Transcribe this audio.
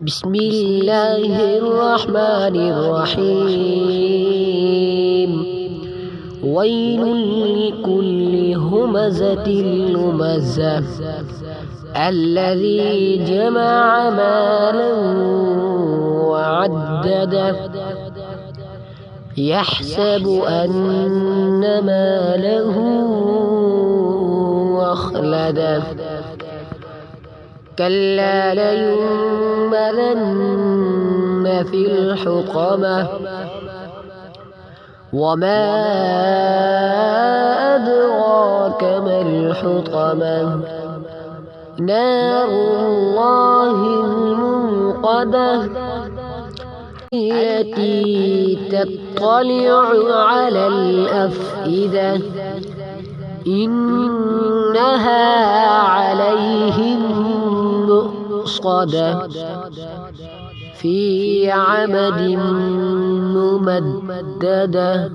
بسم الله الرحمن الرحيم. ويل لكل همزة لمزة الذي جمع مالا وعدده يحسب أن ماله أخلده كلا لينبذن في الحطمة وما أدراك ما الحطمة نار الله الموقدة التي تطلع على الأفئدة إنها عليهم مؤصدة في عمد ممددة.